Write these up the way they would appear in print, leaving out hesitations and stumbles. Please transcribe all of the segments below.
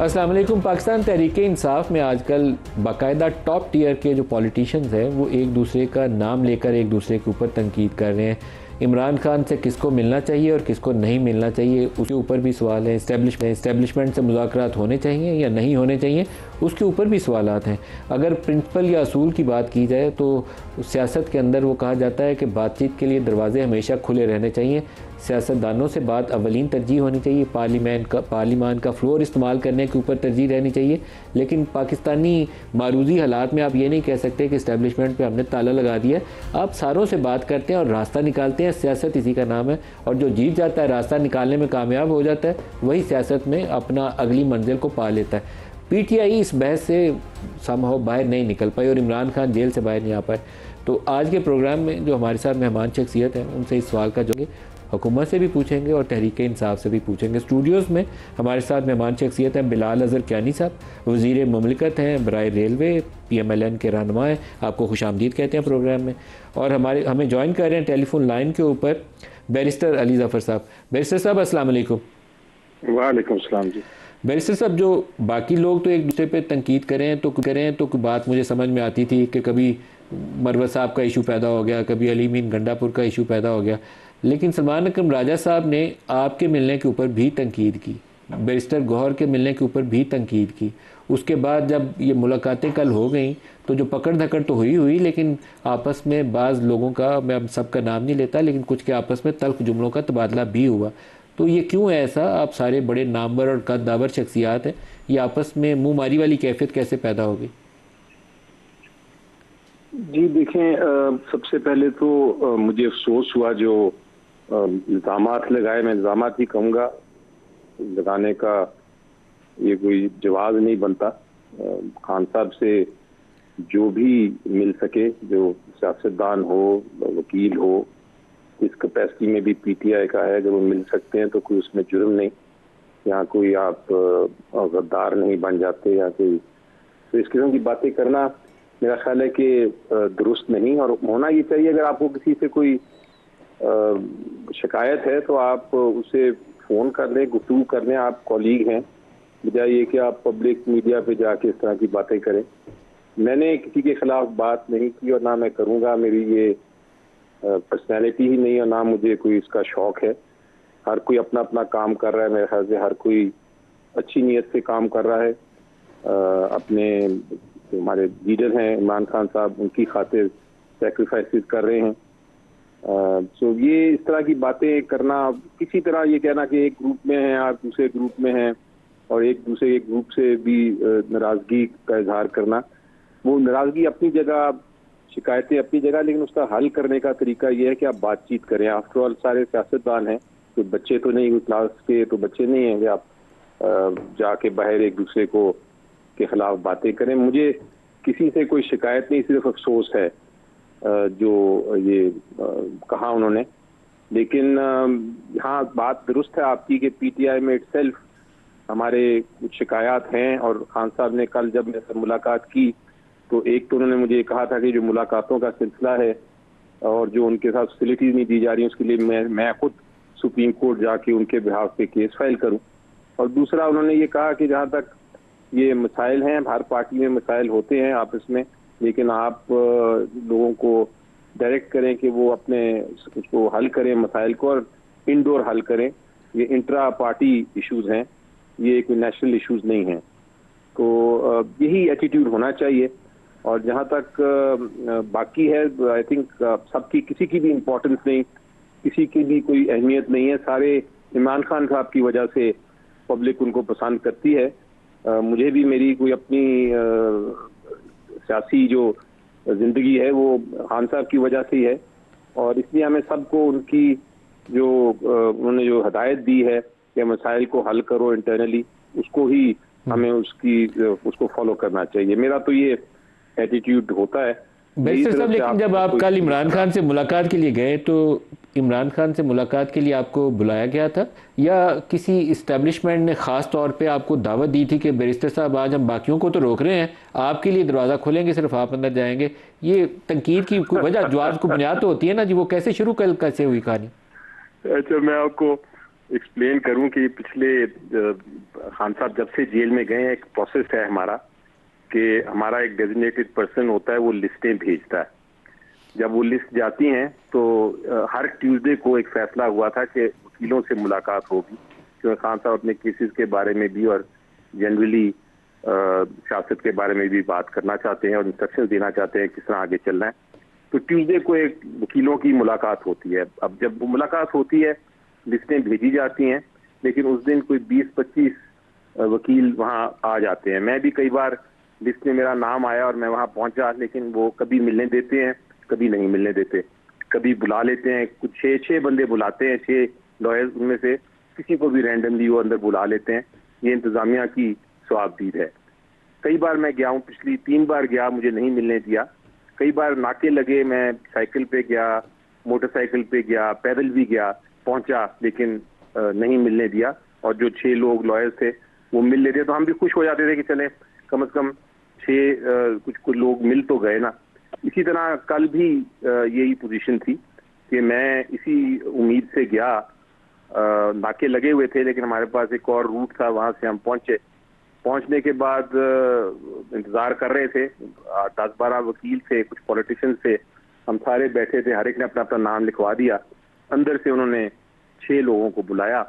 अस्सलाम वालेकुम। पाकिस्तान तहरीक इंसाफ में आजकल बाकायदा टॉप टियर के जो पॉलिटिशियंस हैं वो एक दूसरे का नाम लेकर एक दूसरे के ऊपर तनकीद कर रहे हैं। इमरान खान से किसको मिलना चाहिए और किसको नहीं मिलना चाहिए उसके ऊपर भी सवाल है। इस्टेब्लिशमेंट से मुज़ाकरात होने चाहिए या नहीं होने चाहिए उसके ऊपर भी सवालात हैं। अगर प्रिंसिपल या असूल की बात की जाए तो सियासत के अंदर वो कहा जाता है कि बातचीत के लिए दरवाजे हमेशा खुले रहने चाहिए। सियासतदानों से बात अवलीन तरजीह होनी चाहिए, पार्लिमान का फ्लोर इस्तेमाल करने के ऊपर तरजीह रहनी चाहिए। लेकिन पाकिस्तानी मारूजी हालात में आप ये नहीं कह सकते कि इस्टेब्लिशमेंट पे हमने ताला लगा दिया। आप सारों से बात करते हैं और रास्ता निकालते हैं। सियासत इसी का नाम है और जो जीत जाता है, रास्ता निकालने में कामयाब हो जाता है, वही सियासत में अपना अगली मंजिल को पा लेता है। पीटीआई इस बहस से समहाउ बाहर नहीं निकल पाई और इमरान खान जेल से बाहर नहीं आ पाए। तो आज के प्रोग्राम में जो हमारे साथ मेहमान शख्सियत हैं उनसे इस सवाल का जवाब हुकूमत से भी पूछेंगे और तहरीक इंसाफ से भी पूछेंगे। स्टूडियोज़ में हमारे साथ मेहमान शख्सियत हैं बिलाल अज़हर कियानी साहब, वज़ीर ममलिकत हैं, बराए रेलवे, PMLN के रहनुमा हैं। आपको खुशामदीद कहते हैं प्रोग्राम में। और हमें ज्वाइन कर रहे हैं टेलीफोन लाइन के ऊपर बैरिस्टर अली ज़फ़र साहब। बैरिस्टर साहब अस्सलाम वालेकुम। वालेकुम सलाम जी। बैरिस्टर साहब, जो बाकी लोग तो एक दूसरे पे तनकीद करें तो बात मुझे समझ में आती थी कि कभी मरवत साहब का इशू पैदा हो गया, कभी अली मीन गंडापुर का इशू पैदा हो गया, लेकिन सलमान अकरम राजा साहब ने आपके मिलने के ऊपर भी तनकीद की, बैरिस्टर गौहर के मिलने के ऊपर भी तनकीद की। उसके बाद जब ये मुलाकातें कल हो गई तो जो पकड़ धकड़ तो हुई, लेकिन आपस में बाज़ लोगों का, मैं अब सबका नाम नहीं लेता, लेकिन कुछ के आपस में तल्ख जुमलों का तबादला भी हुआ। तो ये क्यों है ऐसा? आप सारे बड़े नामवर और कद्दावर शख्सियात हैं, ये आपस में मुँह मारी वाली कैफियत कैसे पैदा हो गई? जी देखें, सबसे पहले तो मुझे अफसोस हुआ जो इल्ज़ामात लगाए, मैं इल्ज़ामात ही कहूँगा, लगाने का ये कोई जवाब नहीं बनता। खान साहब से जो भी मिल सके, जो सियासतदान हो, वकील हो, इस कैपेसिटी में भी PTI का है, जब वो मिल सकते हैं तो कोई उसमें जुर्म नहीं। यहाँ कोई आप गद्दार नहीं बन जाते या कोई, तो इस किस्म की बातें करना मेरा ख्याल है कि दुरुस्त नहीं। और होना ये चाहिए, अगर आपको किसी से कोई शिकायत है तो आप उसे फ़ोन कर लें, गुफ्तगू कर लें, आप कॉलीग हैं, बजाय ये कि आप पब्लिक मीडिया पे जाके इस तरह की बातें करें। मैंने किसी के खिलाफ बात नहीं की और ना मैं करूँगा, मेरी ये पर्सनैलिटी ही नहीं और ना मुझे कोई इसका शौक़ है। हर कोई अपना अपना काम कर रहा है, मेरे ख्याल से हर कोई अच्छी नीयत से काम कर रहा है। अपने हमारे लीडर हैं इमरान खान साहब, उनकी खातिर सेक्रीफाइसेस कर रहे हैं। सो ये इस तरह की बातें करना, किसी तरह ये कहना कि एक ग्रुप में हैं आप दूसरे ग्रुप में हैं और एक दूसरे ग्रुप से भी नाराज़गी का इजहार करना, वो नाराज़गी अपनी जगह, शिकायतें अपनी जगह, लेकिन उसका हल करने का तरीका ये है कि आप बातचीत करें। आफ्टर ऑल सारे सियासतदान हैं, तो बच्चे तो नहीं, क्लास के तो बच्चे नहीं हैं कि आप जाके बाहर एक दूसरे को के खिलाफ बातें करें। मुझे किसी से कोई शिकायत नहीं, सिर्फ अफसोस है जो ये कहा उन्होंने। लेकिन हाँ, बात दुरुस्त है आपकी कि PTI में इटसेल्फ हमारे कुछ शिकायत हैं। और खान साहब ने कल जब मेरे मुलाकात की तो एक तो उन्होंने मुझे कहा था कि जो मुलाकातों का सिलसिला है और जो उनके साथ फैसिलिटीज नहीं दी जा रही उसके लिए मैं खुद सुप्रीम कोर्ट जाके उनके बिहाफ पे केस फाइल करूं। और दूसरा उन्होंने ये कहा कि जहाँ तक ये मसाइल हैं, हर पार्टी में मसाइल होते हैं आपस में, लेकिन आप लोगों को डायरेक्ट करें कि वो अपने उसको हल करें मसाइल को, और इंडोर हल करें। ये इंट्रा पार्टी इश्यूज हैं, ये कोई नेशनल इश्यूज नहीं हैं। तो यही एटीट्यूड होना चाहिए। और जहाँ तक बाकी है, आई थिंक सबकी, किसी की भी इम्पोर्टेंस नहीं, किसी की भी कोई अहमियत नहीं है। सारे इमरान खान साहब की वजह से पब्लिक उनको पसंद करती है। मुझे भी मेरी कोई अपनी सियासी जो जिंदगी है वो खान साहब की वजह से ही है। और इसलिए हमें सबको उनकी जो उन्होंने जो हदायत दी है कि मसाइल को हल करो इंटरनली, उसको ही हमें उसको फॉलो करना चाहिए। मेरा तो ये एटीट्यूड होता है। बैरिस्टर साहब, लेकिन जब आप कल इमरान खान से मुलाकात के लिए गए तो इमरान खान से मुलाकात के लिए आपको बुलाया गया था या किसी इस्टेब्लिशमेंट ने ख़ास तौर पे आपको दावत दी थी कि बैरिस्टर साहब आज हम बाकियों को तो रोक रहे हैं, आपके लिए दरवाज़ा खोलेंगे, सिर्फ आप अंदर जाएंगे? ये तनकीद की कोई वजह, जो आज को बुनियाद तो होती है ना जी, वो कैसे शुरू कैसे हुई कहानी? अच्छा, मैं आपको एक्सप्लेन करूं कि पिछले खान साहब जब से जेल में गए, एक प्रोसेस है हमारा कि हमारा एक डेजिग्नेटेड पर्सन होता है, वो लिस्टें भेजता है। जब वो लिस्ट जाती हैं तो हर ट्यूसडे को एक फैसला हुआ था कि वकीलों से मुलाकात होगी, क्योंकि खान साहब अपने केसेस के बारे में भी और जनरली सियासत के बारे में भी बात करना चाहते हैं और इंस्ट्रक्शन देना चाहते हैं किस तरह आगे चलना है। तो ट्यूसडे को एक वकीलों की मुलाकात होती है। अब जब वो मुलाकात होती है, लिस्टें भेजी जाती हैं, लेकिन उस दिन कोई 20-25 वकील वहाँ आ जाते हैं। मैं भी कई बार लिस्ट में मेरा नाम आया और मैं वहाँ पहुंचा, लेकिन वो कभी मिलने देते हैं, कभी नहीं मिलने देते। कभी बुला लेते हैं, कुछ 6 बंदे बुलाते हैं, 6 लॉयर्स, उनमें से किसी को भी रैंडमली वो अंदर बुला लेते हैं। ये इंतजामिया की स्वाबदीद है। कई बार मैं गया हूँ, पिछली 3 बार गया, मुझे नहीं मिलने दिया। कई बार नाके लगे, मैं साइकिल पे गया, मोटरसाइकिल पे गया, पैदल भी गया, पहुंचा, लेकिन नहीं मिलने दिया। और जो 6 लोग लॉयर्स थे वो मिल लेते, तो हम भी खुश हो जाते थे कि चले कम से कम 6 कुछ लोग मिल तो गए ना। इसी तरह कल भी यही पोजीशन थी कि मैं इसी उम्मीद से गया, नाके लगे हुए थे, लेकिन हमारे पास एक और रूट था, वहां से हम पहुंचे। पहुंचने के बाद इंतजार कर रहे थे, 10-12 वकील थे, कुछ पॉलिटिशियंस थे, हम सारे बैठे थे, हर एक ने अपना अपना नाम लिखवा दिया। अंदर से उन्होंने 6 लोगों को बुलाया।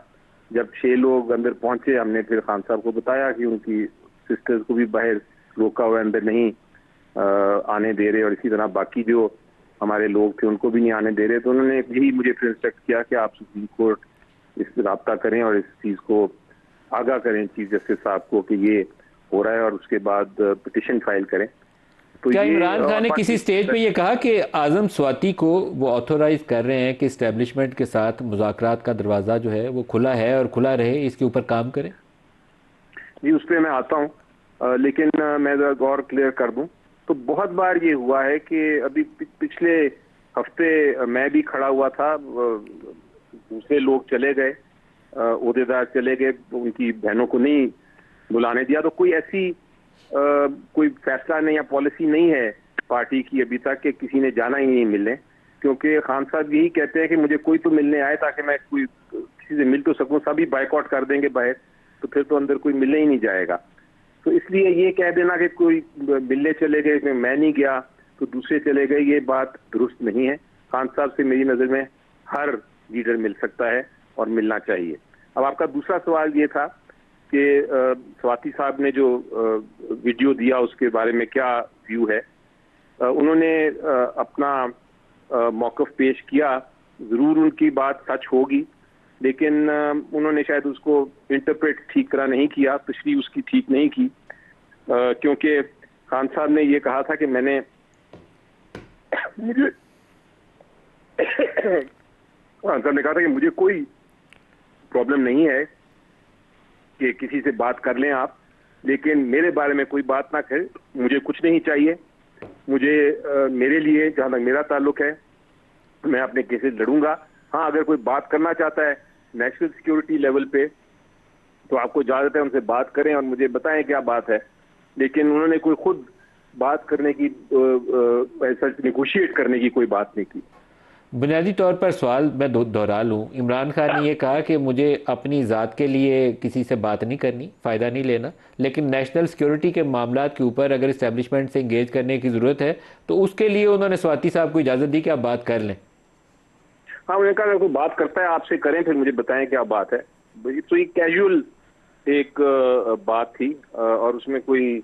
जब 6 लोग अंदर पहुंचे, हमने फिर खान साहब को बताया कि उनकी सिस्टर्स को भी बाहर रोका हुआ, अंदर नहीं आने दे रहे, और इसी तरह बाकी जो हमारे लोग थे उनको भी नहीं आने दे रहे। तो उन्होंने यही मुझे फिर इंस्ट्रक्ट किया कि आप सुप्रीम कोर्ट इस रब्ता करें और इस चीज को आगाह करें चीफ जस्टिस साहब को कि ये हो रहा है, और उसके बाद पिटिशन फाइल करें। तो क्या इमरान खान ने किसी स्टेज पे ये कहा कि आजम स्वाति को वो ऑथोराइज कर रहे हैं कि इस्टेब्लिशमेंट के साथ मुज़ाकरात का दरवाज़ा जो है वो खुला है और खुला रहे, इसके ऊपर काम करें? जी, उस पर मैं आता हूँ, लेकिन मैं जरा गौर क्लियर कर दूं तो बहुत बार ये हुआ है कि अभी पिछले हफ्ते मैं भी खड़ा हुआ था, दूसरे लोग चले गए, ओहदेदार चले गए, उनकी बहनों को नहीं बुलाने दिया। तो कोई ऐसी कोई फैसला नहीं या पॉलिसी नहीं है पार्टी की अभी तक कि किसी ने जाना ही नहीं मिलने, क्योंकि खान साहब यही कहते हैं कि मुझे कोई तो मिलने आए ताकि मैं कोई किसी से मिल तो सकूं। सभी बाइकआउट कर देंगे बाहर, तो फिर तो अंदर कोई मिलने ही नहीं जाएगा। तो इसलिए ये कह देना कि कोई मिलने चले गए, मैं नहीं गया तो दूसरे चले गए, ये बात दुरुस्त नहीं है। खान साहब से मेरी नज़र में हर लीडर मिल सकता है और मिलना चाहिए। अब आपका दूसरा सवाल ये था कि स्वाति साहब ने जो वीडियो दिया उसके बारे में क्या व्यू है। उन्होंने अपना मौक़िफ़ पेश किया, ज़रूर उनकी बात सच होगी, लेकिन उन्होंने शायद उसको इंटरप्रेट ठीक तरह नहीं किया, तशरीह उसकी ठीक नहीं की, क्योंकि खान साहब ने ये कहा था कि मैंने मुझे खान साहब ने कहा था कि मुझे कोई प्रॉब्लम नहीं है कि किसी से बात कर लें आप, लेकिन मेरे बारे में कोई बात ना करें, मुझे कुछ नहीं चाहिए। मुझे मेरे लिए जहाँ तक मेरा ताल्लुक है, मैं अपने केसेस लड़ूंगा। हाँ, अगर कोई बात करना चाहता है नेशनल सिक्योरिटी लेवल पे तो आपको इजाज़त है, उनसे बात करें और मुझे बताएं क्या बात है। लेकिन उन्होंने कोई खुद बात करने की, ऐसा नेगोशिएट करने की कोई बात नहीं की। बुनियादी तौर पर सवाल मैं दोहरा लूँ, इमरान खान ने ये कहा कि मुझे अपनी ज़ात के लिए किसी से बात नहीं करनी, फ़ायदा नहीं लेना, लेकिन नेशनल सिक्योरिटी के मामलात के ऊपर अगर इस्टेब्लिशमेंट से इंगेज करने की ज़रूरत है तो उसके लिए उन्होंने स्वाति साहब को इजाज़त दी कि आप बात कर लें। हाँ, उन्होंने कहा अगर कोई बात करता है आपसे करें, फिर मुझे बताएं क्या बात है। तो ये कैजुअल एक बात थी और उसमें कोई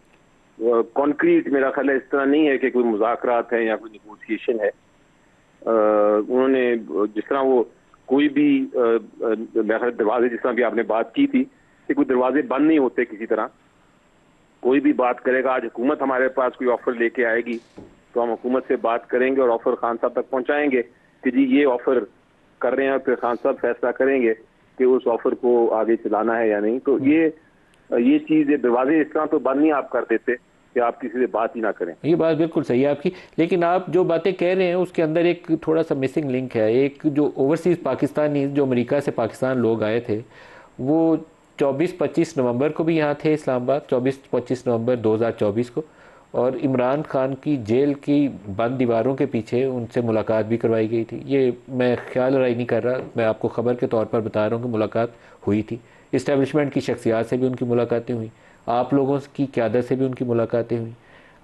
कॉन्क्रीट मेरा ख्याल है इस तरह नहीं है कि कोई मुज़ाकरात है या कोई नेगोशिएशन है। उन्होंने जिस तरह वो कोई भी दरवाजे, जिस तरह भी आपने बात की थी कि कोई दरवाजे बंद नहीं होते किसी तरह, कोई भी बात करेगा। आज हुकूमत हमारे पास कोई ऑफर लेके आएगी तो हम हुकूमत से बात करेंगे और ऑफर खान साहब तक पहुंचाएंगे कि जी ये ऑफर कर रहे हैं, और फिर खान साहब फैसला करेंगे कि उस ऑफर को आगे चलाना है या नहीं। तो ये चीज़, दरवाजे इस तरह तो बंद नहीं आप कर देते कि आप किसी से बात ही ना करें। ये बात बिल्कुल सही है आपकी, लेकिन आप जो बातें कह रहे हैं उसके अंदर एक थोड़ा सा मिसिंग लिंक है। एक जो ओवरसीज़ पाकिस्तानी जो अमेरिका से पाकिस्तान लोग आए थे वो 24-25 नवंबर को भी यहाँ थे इस्लामाबाद, 24-25 नवंबर 2024 को, और इमरान खान की जेल की बंद दीवारों के पीछे उनसे मुलाकात भी करवाई गई थी। ये मैं ख्याल राय नहीं कर रहा, मैं आपको ख़बर के तौर पर बता रहा हूँ कि मुलाकात हुई थी। इस्टेब्लिशमेंट की शख्सियात से भी उनकी मुलाकातें हुई, आप लोगों की क़यादत से भी उनकी मुलाकातें हुई।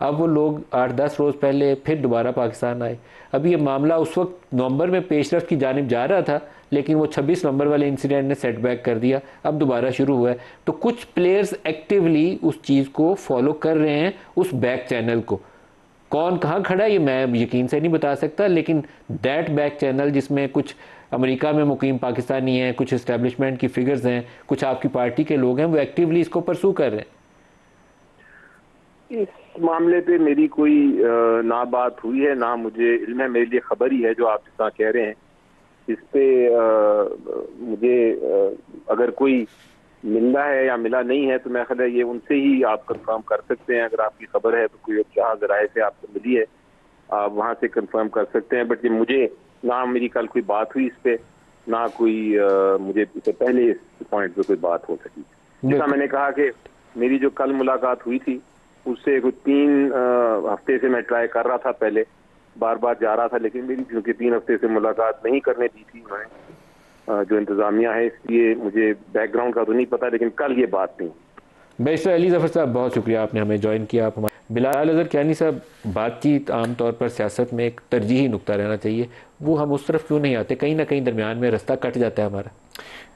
अब वो लोग 8-10 रोज़ पहले फिर दोबारा पाकिस्तान आए। अब ये मामला उस वक्त नवंबर में पेशरफ की जानिब जा रहा था, लेकिन वो 26 नवंबर वाले इंसिडेंट ने सेटबैक कर दिया, अब दोबारा शुरू हुआ है। तो कुछ प्लेयर्स एक्टिवली उस चीज़ को फॉलो कर रहे हैं, उस बैक चैनल को। कौन कहाँ खड़ा है ये मैं यकीन से नहीं बता सकता, लेकिन दैट बैक चैनल जिसमें कुछ अमेरिका में मुकीम पाकिस्तानी हैं, कुछ इस्टेब्लिशमेंट की फिगर्स हैं, कुछ आपकी पार्टी के लोग हैं, वो एक्टिवली इसको परसू कर रहे हैं। इस मामले पे मेरी कोई ना बात हुई है, ना मुझे इल्म है, मेरे लिए खबर ही है जो आप जितना कह रहे हैं। इस पे मुझे अगर कोई मिला है या मिला नहीं है तो मैं ख्याल है ये उनसे ही आप कंफर्म कर सकते हैं। अगर आपकी खबर है तो कोई जहाँ जराए से आपको मिली है आप वहाँ से कंफर्म कर सकते हैं। बट ये मुझे ना मेरी कल कोई बात हुई इस पे, ना कोई मुझे इससे पहले इस पॉइंट पे कोई बात हो सकी। जैसा मैंने कहा कि मेरी जो कल मुलाकात हुई थी उससे कुछ 3 हफ्ते से मैं ट्राई कर रहा था, पहले बार बार जा रहा था, लेकिन मेरी क्योंकि 3 हफ्ते से मुलाकात नहीं करने दी थी उन्होंने जो इंतजामिया है, इसलिए मुझे बैकग्राउंड का तो नहीं पता, लेकिन कल ये बात नहीं। बैरिस्टर अली ज़फ़र साहब बहुत शुक्रिया आपने हमें ज्वाइन किया। आप हमारे बिलाल अज़हर कियानी साहब, बातचीत आमतौर पर सियासत में एक तरजीही नुक्ता रहना चाहिए, वो हम उस तरफ क्यों नहीं आते? कहीं ना कहीं दरमियान में रास्ता कट जाता है हमारा।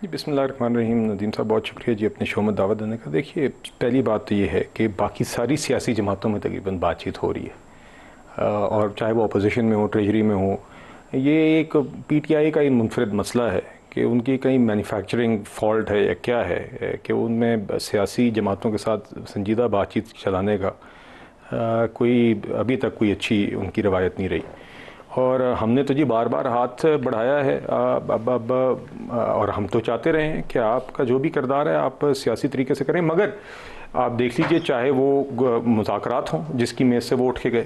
जी बिस्मिल्लाहिर्रहमानिर्रहीम। नदीम साहब बहुत शुक्रिया जी अपने शो में दावत देने का। देखिए पहली बात तो ये है कि बाकी सारी सियासी जमातों में तकरीबन बातचीत हो रही है, और चाहे वो अपोजिशन में हो, ट्रेजरी में हो। ये एक PTI का ही मुनफरद मसला है कि उनकी कहीं मैन्युफैक्चरिंग फॉल्ट है या क्या है कि उनमें सियासी जमातों के साथ संजीदा बातचीत चलाने का कोई अभी तक कोई अच्छी उनकी रवायत नहीं रही। और हमने तो जी बार बार हाथ बढ़ाया है अब और हम तो चाहते रहे हैं कि आपका जो भी किरदार है आप सियासी तरीके से करें, मगर आप देख लीजिए चाहे वो मुज़ाकरात हों जिसकी मेज़ से वो उठ के गए,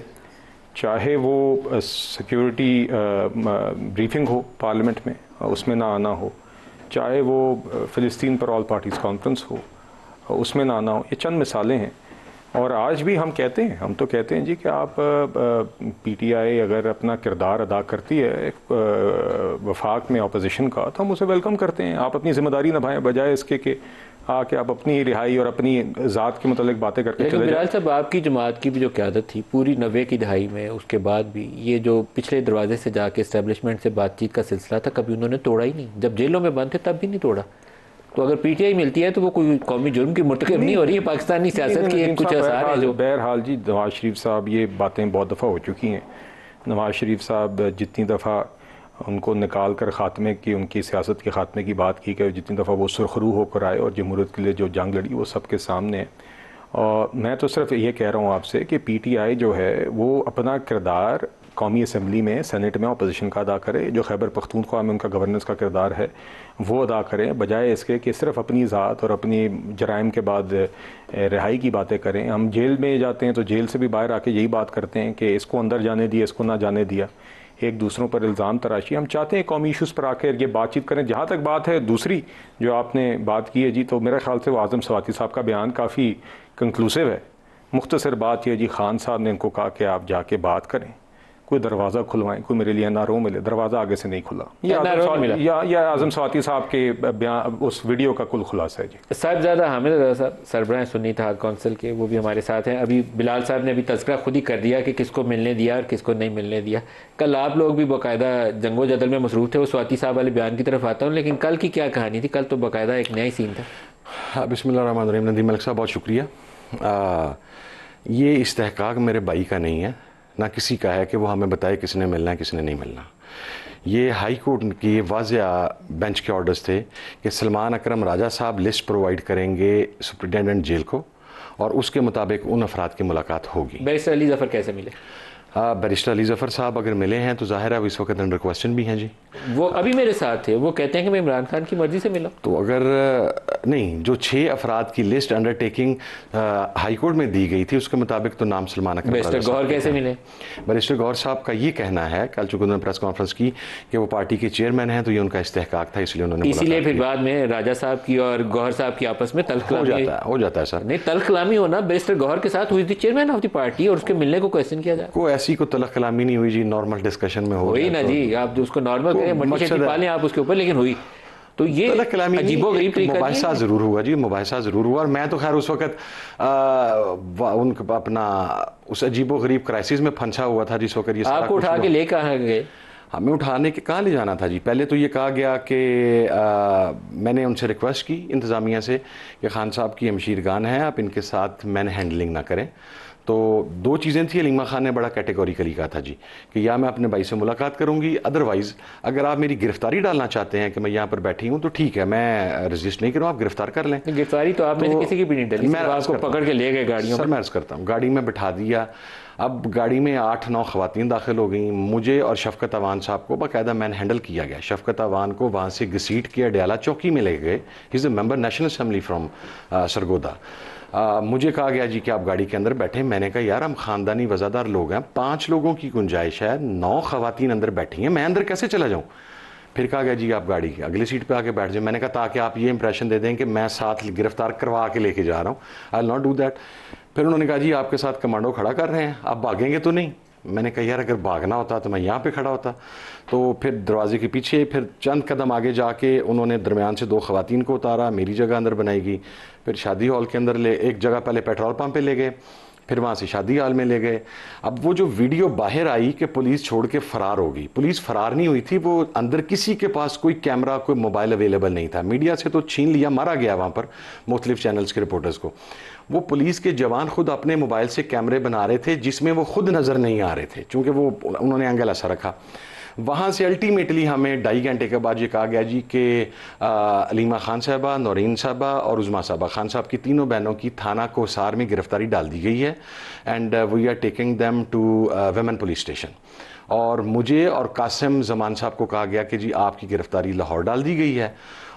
चाहे वो सिक्योरिटी ब्रीफिंग हो पार्लियामेंट में उसमें ना आना हो, चाहे वो फ़िलिस्तीन पर ऑल पार्टीज़ कॉन्फ्रेंस हो उसमें ना आना हो, ये चंद मिसालें हैं। और आज भी हम कहते हैं, हम तो कहते हैं जी कि आप PTI अगर अपना किरदार अदा करती है वफाक में अपोजिशन का तो हम उसे वेलकम करते हैं। आप अपनी जिम्मेदारी निभाएं बजाय इसके कि आके आप अपनी रिहाई और अपनी ज़ात के मुतालिक बातें करके चले जाएं। साहब आपकी जमात की भी जो क़यादत थी पूरी 90 की दहाई में, उसके बाद भी ये जो पिछले दरवाजे से जाके इस्टेब्लिशमेंट से बातचीत का सिलसिला था कभी उन्होंने तोड़ा ही नहीं। जब जेलों में बंद थे तब भी नहीं तोड़ा। तो अगर PTI मिलती है तो वो कोई कौमी जुर्म की मुर्तकब नहीं हो रही है, पाकिस्तानी सियासत की कुछ आसार है जो। बहरहाल जी नवाज शरीफ साहब, ये बातें बहुत दफ़ा हो चुकी हैं। नवाज शरीफ साहब जितनी दफ़ा उनको निकाल कर ख़ात्मे की, उनकी सियासत के ख़ात्मे की बात की कि जितनी दफ़ा वो सुरखरू होकर आए और जमहूरियत के लिए जो जंग लड़ी वो सबके सामने है। और मैं तो सिर्फ ये कह रहा हूँ आपसे कि PTI जो है वो अपना किरदार कौमी असम्बली में, सेनेट में अपोजिशन का अदा करे, जो खैबर पख्तूनख्वा में उनका गवर्नेंस का किरदार है वो अदा करें, बजाय इसके कि सिर्फ अपनी ज़ात और अपनी जराइम के बाद रिहाई की बातें करें। हम जेल में जाते हैं तो जेल से भी बाहर आके यही बात करते हैं कि इसको अंदर जाने दिया, इसको ना जाने दिया, एक दूसरों पर इल्ज़ाम तराशी। हम चाहते हैं कौमी इशूज़ पर आकर ये बातचीत करें। जहाँ तक बात है दूसरी जो आपने बात की है जी, तो मेरे ख्याल से वो आज़म स्वाति साहब का बयान काफ़ी कंक्लूसिव है। मुख्तसर बात यह जी, खान साहब ने इनको कहा कि आप जाके बात करें, कोई दरवाज़ा खुलवाएं, कोई मेरे लिए NRO मिले, दरवाज़ा आगे से नहीं खुला। या आज़म स्वाति साहब के बयान उस वीडियो का कुल खुलासा है जी। साहिबजादा हामिद रज़ा साहब सरबराह सुन्नी इत्तेहाद कौंसिल के, वो भी हमारे साथ हैं। अभी बिलाल साहब ने अभी तज़किरा खुद ही कर दिया कि किसको मिलने दिया और किसको नहीं मिलने दिया। कल आप लोग भी बाकायदा जंगो जदल में मसरूफ़ थे, वो स्वाति साहब वाले बयान की तरफ आता हूँ, लेकिन कल की क्या कहानी थी? कल तो बाकायदा एक नया ही सीन था। बिस्मिल्लाहिर्रहमानिर्रहीम। नदीम मलिक साहब बहुत शुक्रिया। ये इस्तेहकाक मेरे भाई का नहीं है, ना किसी का है कि वो हमें बताए किसने मिलना है किसने नहीं मिलना। ये हाई कोर्ट की वाज़ेह बेंच के ऑर्डर्स थे कि सलमान अकरम राजा साहब लिस्ट प्रोवाइड करेंगे सुप्रिटेंडेंट जेल को और उसके मुताबिक उन अफराद की मुलाकात होगी। बैरिस्टर अली ज़फ़र कैसे मिले? बैरिस्टर अली ज़फ़र साहब अगर मिले हैं तो ज़ाहिर है वो इस वक्त अंडर क्वेश्चन भी हैं जी। वो अभी मेरे साथ थे, वो कहते हैं कि मैं इमरान खान की मर्जी से मिला। तो अगर नहीं, जो 6 अफराद की लिस्ट अंडरटेकिंग हाई कोर्ट में दी गई थी उसके मुताबिक तो नाम सलमान अकरम बैरिस्टर गौहर कैसे मिले? बैरिस्टर गौहर साहब का ये कहना है, कल चूंकि उन्होंने प्रेस कॉन्फ्रेंस की कि वो पार्टी के चेयरमैन हैं तो ये उनका इस्तेहकाक था, इसलिए उन्होंने इसीलिए फिर बाद में राजा साहब की और गौहर साहब की आपस में तल्खलामी हो जाता है सर। नहीं, तल्खलामी होना बैरिस्टर गौहर के साथ हुई थी, चेयरमैन ऑफ द पार्टी, और उसके मिलने को क्वेश्चन किया जाए। कोई ऐसी कोई तल्खलामी नहीं हुई जी, नॉर्मल डिस्कशन में हो वही ना जी, आप उसको नॉर्मल करें, मट्टी शट्टी पालें आप उसके ऊपर, लेकिन हुई तो ये अजीबोगरीब तरीका मुबाहिसा जरूर हुआ जी, मुबाहिसा जरूर हुआ। और मैं तो खैर उस वक्त उनका अपना उस अजीबोगरीब क्राइसिस में फंसा हुआ था जिस वक्त ये आपको उठा के ले कहाँ गए? हमें उठाने के कहाँ ले जाना था जी। पहले तो ये कहा गया कि मैंने उनसे रिक्वेस्ट की इंतज़ामिया से कि खान साहब की हमशीरगान है, आप इनके साथ मैन हैंडलिंग ना करें। तो 2 चीज़ें थी, अलीमा खान ने बड़ा कैटेगोरिकली कहा था जी कि या मैं अपने भाई से मुलाकात करूंगी, अदरवाइज़ अगर आप मेरी गिरफ्तारी डालना चाहते हैं कि मैं यहाँ पर बैठी हूँ तो ठीक है, मैं रजिस्ट नहीं करूँ, आप गिरफ्तार कर लें। गिरफ्तारी तो आप में किसी की भी नहीं डली, मैं आपको पकड़ के ले गए गाड़ियों सर। मैं अर्ज़ करता हूँ, गाड़ी में बिठा दिया, अब गाड़ी में 8-9 ख़वातीन दाखिल हो गई, मुझे और शफ़कत अवान साहब को बाकायदा मैन हैंडल किया गया। शफ़कत अवान को वहाँ से घसीट के अडयाला चौकी में ले गए, he is a member national assembly from Sargodha. मुझे कहा गया जी कि आप गाड़ी के अंदर बैठे। मैंने कहा यार हम ख़ानदानी वज़ादार लोग हैं, 5 लोगों की गुंजाइश है, 9 ख़वातीन अंदर बैठी हैं, मैं अंदर कैसे चला जाऊँ? फिर कहा गया जी आप गाड़ी की अगली सीट पे आके बैठ जाए। मैंने कहा ताकि आप ये इंप्रेशन दे दें कि मैं साथ गिरफ्तार करवा के लेके जा रहा हूँ, I will not do that. फिर उन्होंने कहा जी आपके साथ कमांडो खड़ा कर रहे हैं, आप भागेंगे तो नहीं? मैंने कहा यार अगर भागना होता तो मैं यहाँ पे खड़ा होता। तो फिर दरवाजे के पीछे फिर चंद कदम आगे जाके उन्होंने दरमियान से 2 ख़वातीन को उतारा, मेरी जगह अंदर बनाई गई। फिर शादी हॉल के अंदर एक जगह पहले पेट्रोल पंप पे ले गए, फिर वहाँ से शादी हॉल में ले गए। अब वो जो वीडियो बाहर आई कि पुलिस छोड़ के फ़रार हो गई, पुलिस फ़रार नहीं हुई थी, वो अंदर किसी के पास कोई कैमरा कोई मोबाइल अवेलेबल नहीं था। मीडिया से तो छीन लिया, मारा गया वहाँ पर मुख्तलिफ चैनल्स के रिपोर्टर्स को। वो पुलिस के जवान खुद अपने मोबाइल से कैमरे बना रहे थे जिसमें वो खुद नज़र नहीं आ रहे थे, चूँकि वो उन्होंने एंगल ऐसा रखा। वहाँ से अल्टीमेटली हमें 2.5 घंटे के बाद ये कहा गया जी कि अलीमा खान साहबा, नौरीन साहबा और उज़मा साहबा, खान साहब की तीनों बहनों की थाना कोसार में गिरफ्तारी डाल दी गई है and we are taking them to women police station. और मुझे और कासिम जमान साहब को कहा गया कि जी आपकी गिरफ्तारी लाहौर डाल दी गई है।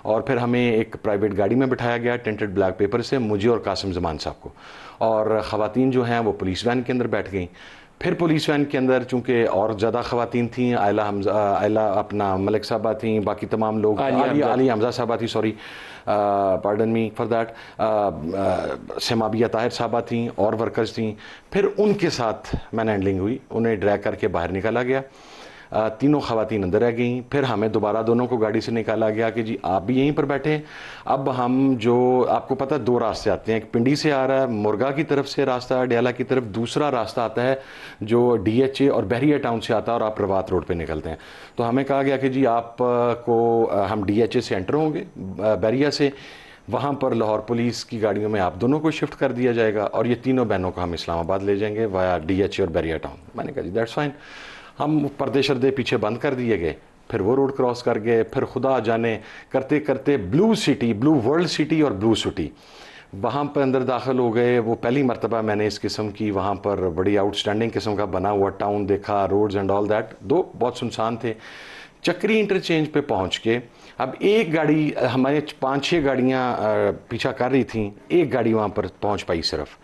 और फिर हमें एक प्राइवेट गाड़ी में बिठाया गया टेंटेड ब्लैक पेपर से, मुझे और कासिम जमान साहब को, और ख़वातीन जो हैं वो पुलिस वैन के अंदर बैठ गई। फिर पुलिस वैन के अंदर चूँकि और ज़्यादा ख़वातीन थी, आयला अपना मलिक साहबा थी, बाकी तमाम लोग, आली हमजा साहबा थी, sorry pardon me for that, सेमाबिया ताहिर साहबा थी और वर्कर्स थी। फिर उनके साथ मैन हैंडलिंग हुई, उन्हें ड्रैग करके बाहर निकाला गया, तीनों ख़वातीन अंदर रह गई। फिर हमें दोबारा दोनों को गाड़ी से निकाला गया कि जी आप भी यहीं पर बैठे। अब हम जो आपको पता है 2 रास्ते आते हैं, एक पिंडी से आ रहा है मुर्गा की तरफ से रास्ता, अडयाला की तरफ, दूसरा रास्ता आता है जो DHA और बहरिया टाउन से आता है और आप प्रभात रोड पे निकलते हैं। तो हमें कहा गया कि जी आपको हम DHA से एंटर होंगे बहरिया से, वहाँ पर लाहौर पुलिस की गाड़ियों में आप दोनों को शिफ्ट कर दिया जाएगा और ये तीनों बहनों को हम इस्लामाबाद ले जाएंगे वाया DHA और बहरिया टाउन। मैंने कहा जी दैट्स फाइन। हम पर्दे शर्दे पीछे बंद कर दिए गए, फिर वो रोड क्रॉस कर गए, फिर खुदा जाने करते करते blue city, blue world city और ब्लू सिटी, वहाँ पर अंदर दाखिल हो गए। वो पहली मरतबा मैंने इस किस्म की वहाँ पर बड़ी आउटस्टैंडिंग किस्म का बना हुआ टाउन देखा, रोड्स एंड ऑल दैट। 2 बहुत सुनसान थे। चक्री इंटरचेंज पे पहुँच के अब एक गाड़ी, हमारे 5-6 गाड़ियाँ पीछा कर रही थी, एक गाड़ी वहाँ पर पहुँच पाई सिर्फ।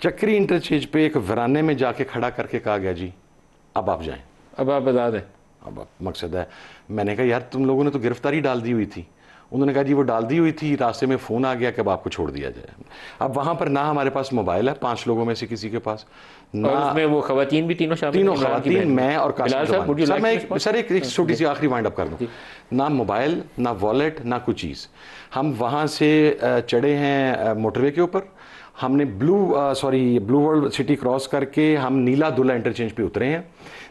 चक्री इंटरचेंज पे एक वराने में जाके खड़ा करके कहा गया जी अब आप जाएं, अब आप बता दें, अब मकसद है। मैंने कहा यार तुम लोगों ने तो गिरफ्तारी डाल दी हुई थी। उन्होंने कहा जी वो डाल दी हुई थी, रास्ते में फ़ोन आ गया कि अब आपको छोड़ दिया जाए। अब वहाँ पर ना हमारे पास मोबाइल है 5 लोगों में से किसी के पास, ना उसमें वो ख़वातीन भी तीनों ख़वातीन, मैं और कासिम जमान। सर एक छोटी सी आखिरी वाइंड अप कर दूँ, ना मोबाइल, ना वॉलेट, ना कुछ चीज़। हम वहाँ से चढ़े हैं मोटरवे के ऊपर, हमने ब्लू वर्ल्ड सिटी क्रॉस करके हम नीला दुला इंटरचेंज पे उतरे हैं।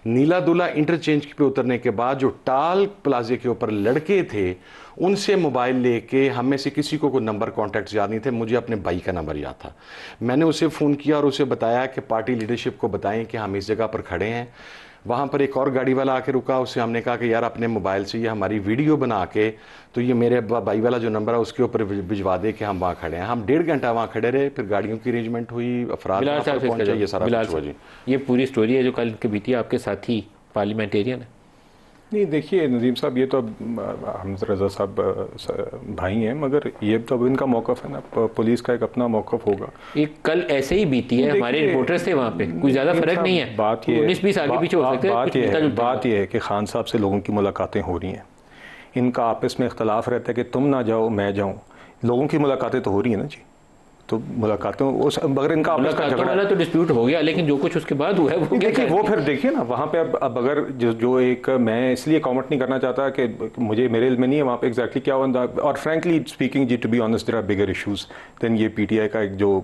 नीला दुला इंटरचेंज पे उतरने के बाद जो टाल प्लाजे के ऊपर लड़के थे उनसे मोबाइल लेके, हम में से किसी को कोई नंबर कॉन्टैक्ट याद नहीं थे, मुझे अपने भाई का नंबर याद था। मैंने उसे फ़ोन किया और उसे बताया कि पार्टी लीडरशिप को बताएं कि हम इस जगह पर खड़े हैं, वहाँ पर एक और गाड़ी वाला आके रुका, उससे हमने कहा कि यार अपने मोबाइल से ये हमारी वीडियो बना के तो ये मेरे भाई वाला जो नंबर है उसके ऊपर भिजवा दे कि हम वहाँ खड़े हैं। हम 1.5 घंटा वहाँ खड़े रहे, फिर गाड़ियों की अरेंजमेंट हुई, अफराद पहुंचे, ये सारा कुछ हुआ जी। ये पूरी स्टोरी है जो कल के बीती, आपके साथी पार्लियामेंटेरियन है। नहीं देखिए नदीम साहब, ये तो अब हमज़ रज़ा साहब भाई हैं, मगर ये तो अब इनका मौक़िफ़ है ना, पुलिस का एक अपना मौक़िफ़ होगा। एक कल ऐसे ही बीती है, हमारे रिपोर्टर्स थे वहाँ पे, कुछ ज़्यादा फर्क नहीं है, बात ये 19-20 आगे पीछे हो सकते हैं। बात ये है कि खान साहब से लोगों की मुलाकातें हो रही हैं, इनका आपस में इख्तलाफ रहता है कि तुम ना जाओ मैं जाऊँ, लोगों की मुलाकातें तो हो रही है ना जी। तो मुलाकातों अगर इनका आपस का झगड़ा वाला तो डिस्प्यूट हो गया, लेकिन जो कुछ उसके बाद हुआ है वो देखिए, वो फिर देखिए ना वहाँ पे अब अगर जो एक, मैं इसलिए कमेंट नहीं करना चाहता कि मुझे मेरे इल्म में नहीं है वहाँ पे एग्जैक्टली क्या हुआ, और फ्रैंकली स्पीकिंग जी, to be honest, there are bigger issues than ये पीटीआई का एक जो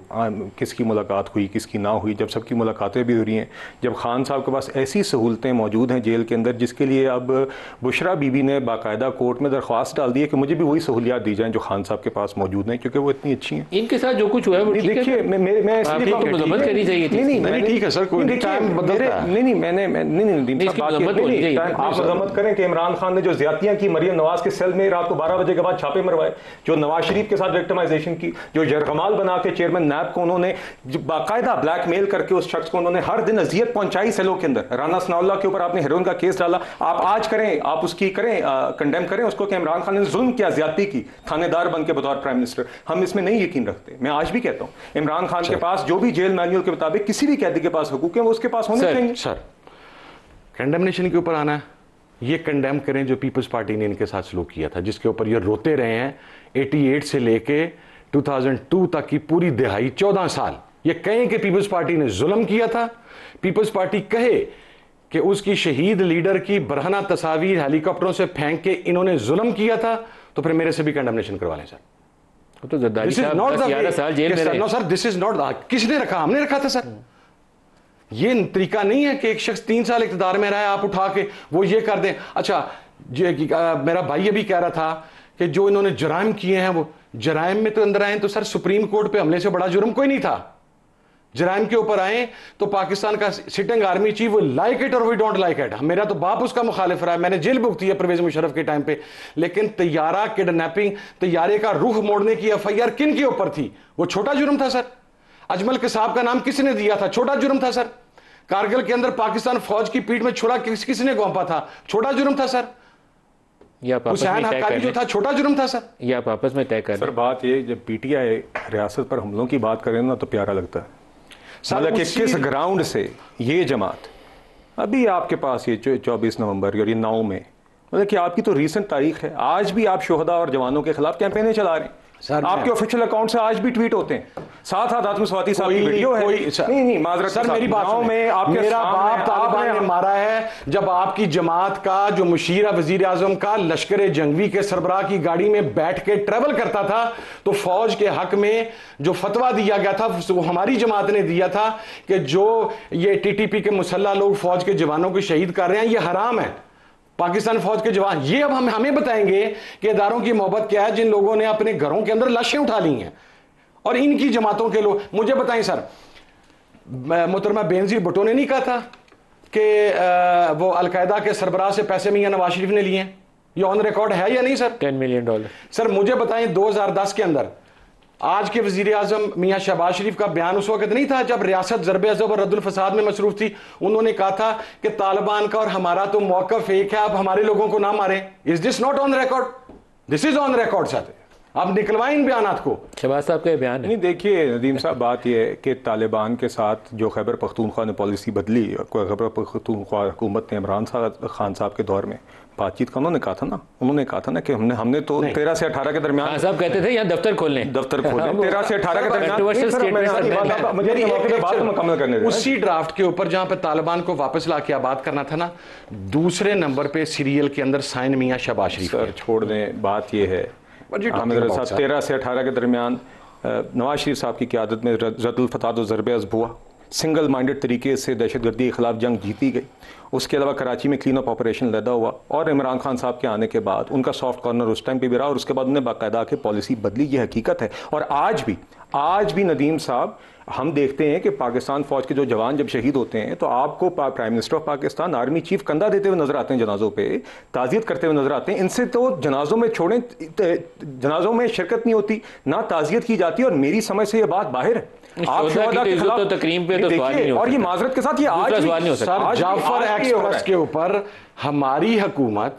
किसकी मुलाकात हुई किसकी ना हुई। जब सबकी मुलाकातें भी हो रही हैं, जब खान साहब के पास ऐसी सहूलतें मौजूद हैं जेल के अंदर, जिसके लिए अब बुशरा बीबी ने बाकायदा कोर्ट में दरख्वास्त डाल दी है कि मुझे भी वही सहूलियात दी जाएँ जो खान साहब के पास मौजूद हैं, क्योंकि वो इतनी अच्छी हैं। इनके साथ जो कुछ हुआ है वो देखिए, मैं इसलिए मजम्मत करनी चाहिए थी। नहीं ठीक है सर, कोई टाइम बदलता है। नहीं आप मजम्मत करें कि इमरान खान ने जो ज्यादतियां की मरियम नवाज के सेल में रात को 12 बजे के बाद छापे मरवाए, जो नवाज शरीफ के साथ विक्टिमाइजेशन की, जो जरगमाल बना के चेयरमैन नैब को उन्होंने बाकायदा ब्लैकमेल करके उस शख्स को उन्होंने हर दिन अजियत पहुंचाई सेलों के अंदर। राना सनाउल्लाह के ऊपर आपने हेरोइन का केस डाला, आप आज करें, आप उसकी करें कंडेम करें उसको कि इमरान खान ने जुल्म किया, ज्यादती की, थानेदार बन के बतौर प्राइम मिनिस्टर। हम इसमें नहीं यकीन रखते। मैं आज भी कहता हूं इमरान खान के पास जो भी जेल मैनुअल के मुताबिक किसी भी कैदी के पास हुकूक है वो उसके पास होने चाहिए। सर कंडेमनेशन के ऊपर आना है, ये कंडेम करें जो पीपल्स पार्टी ने इनके साथ सलूक किया था, जिसके ऊपर ये रोते रहे हैं 88 से लेके 2002 तक की पूरी दिहाई 14 साल। ये कहें कि पीपल्स पार्टी ने जुल्म किया था, पीपल्स पार्टी कहे कि उसकी शहीद लीडर की बरहना तस्वीर हेलीकॉप्टरों से फेंक के इन्होंने जुल्म किया था, तो फिर मेरे से भी कंडेमनेशन करवा लें सर। तो जरदारी साहब 11 साल जेल में रहे। No sir, this is not, किसने रखा? हमने रखा था सर। ये तरीका नहीं है कि एक शख्स 3 साल इक़्तिदार में रहा है, आप उठा के वो ये कर दें। अच्छा, मेरा भाई ये भी कह रहा था कि जो इन्होंने जराइम किए हैं, वो जराइम में तो अंदर आए तो सर सुप्रीम कोर्ट पे हमले से बड़ा जुर्म कोई नहीं था। जराइम के ऊपर आए तो पाकिस्तान का सिटिंग आर्मी चीफ, वो लाइक इट और वी डोंट लाइक इट, मेरा तो बाप उसका मुखालिफ रहा है, मैंने जेल भुगती है परवेज मुशर्रफ के टाइम पे, लेकिन तैयारा किडनैपिंग, तैयारे का रुख मोड़ने की एफआईआर किन के ऊपर थी? वो छोटा जुर्म था सर। अजमल कसाब का नाम किसने दिया था? छोटा जुर्म था सर। कारगिल के अंदर पाकिस्तान फौज की पीठ में छुरा किसने गोंपा था? छोटा जुर्म था सर। हुसैन हक्कानी जो था, छोटा जुर्म था सर। ये आप आपस में तय कर। सर बात ये, जब पीटीआई रियासत पर हमलों की बात करें ना तो प्यारा लगता है, मतलब कि किस ग्राउंड से ये जमात, अभी आपके पास ये 24 नवंबर और ये 9 में, मतलब कि आपकी तो रीसेंट तारीख है, आज भी आप शोहदा और जवानों के खिलाफ कैंपेनें चला रहे हैं सर। आपके ऑफिशियल अकाउंट से आज भी ट्वीट होते हैं, साथ साथ आत्मस्वाती साहब की वीडियो है। नहीं माजरत सर, मेरी बात में मेरा बाप तालिबान ने मारा है, जब आपकी जमात का जो मुशीर वजीर आजम का लश्कर जंगवी के सरबराह की गाड़ी में बैठ के ट्रेवल करता था, तो फौज के हक में जो फतवा दिया गया था वो हमारी जमात ने दिया था कि जो ये टीटीपी के मुसल्ला लोग फौज के जवानों को शहीद कर रहे हैं, ये हराम है। पाकिस्तान फौज के जवान ये अब हमें बताएंगे कि इदारों की मोहब्बत क्या है जिन लोगों ने अपने घरों के अंदर लाशें उठा ली हैं, और इनकी जमातों के लोग। मुझे बताएं सर, मोहतरमा बेनजीर भुट्टो ने नहीं कहा था कि वो अलकायदा के सरबराह से पैसे मियां नवाज शरीफ ने लिए हैं? ये ऑन रिकॉर्ड है या नहीं सर? $10 मिलियन। सर मुझे बताएं 2010 के अंदर आज के वजीर आजम मियां शहबाज शरीफ का बयान उस वक्त नहीं था जब रियासत ज़रबे अज़ब और रद्दुल फसाद में मसरूफ थी? उन्होंने कहा था कि तालिबान का और हमारा तो मौक़िफ़ एक है, आप हमारे लोगों को ना मारें। Is this not on record? This is on record sir. आप निकलवाएं इन बयानात को। शहबाज साहब का बयान है। नहीं देखिए नदीम साहब, बात यह है कि तालिबान के साथ जो खैबर पख्तूनख्वा ने पॉलिसी बदली, खैबर पख्तूनख्वा हुकूमत ने इमरान खान साहब के दौर में बातचीत का उन्होंने कहा था ना कि हमने तो 13 से 18 के दरमियान, खान साहब कहते थे यहाँ दफ्तर खोलें 13 से 18 के दरमियान मुकम्मल करने उसी ड्राफ्ट के ऊपर जहां पे तालिबान को वापस ला के आबाद करना था ना, दूसरे नंबर पे सीरियल के अंदर साइन मियां शहबाज शरीफ। सर छोड़ दें, बात यह है 13 से 18 के दरमियान नवाज शरीफ साहब की क़यादत में रद्दुल फसाद और ज़रबे अज़ब हुआ, सिंगल माइंडेड तरीके से दहशतगर्दी के खिलाफ जंग जीती गई। उसके अलावा कराची में क्लीन अप ऑपरेशन लदा हुआ, और इमरान खान साहब के आने के बाद उनका सॉफ्ट कॉर्नर उस टाइम पे भी रहा, और उसके बाद उन्हें बाकायदा के पॉलिसी बदली। ये हकीकत है। और आज आज भी नदीम साहब हम देखते हैं कि पाकिस्तान फौज के जो जवान जब शहीद होते हैं तो आपको prime minister of Pakistan, army chief कंधा देते हुए नजर आते हैं, जनाजों पे ताज़ियत करते हुए नजर आते हैं। इनसे तो जनाजों में छोड़ें, जनाजों में शिरकत नहीं होती, ना ताज़ियत की जाती है, और मेरी समझ से ये बात बाहर है। आप शोहदा के खिलाफ तो तकरीम पे तो सवाल नहीं हो और ये माजरत के साथ ये आज सवाल नहीं हो सकता। जाफर एक्सप्रेस के ऊपर हमारी हुकूमत,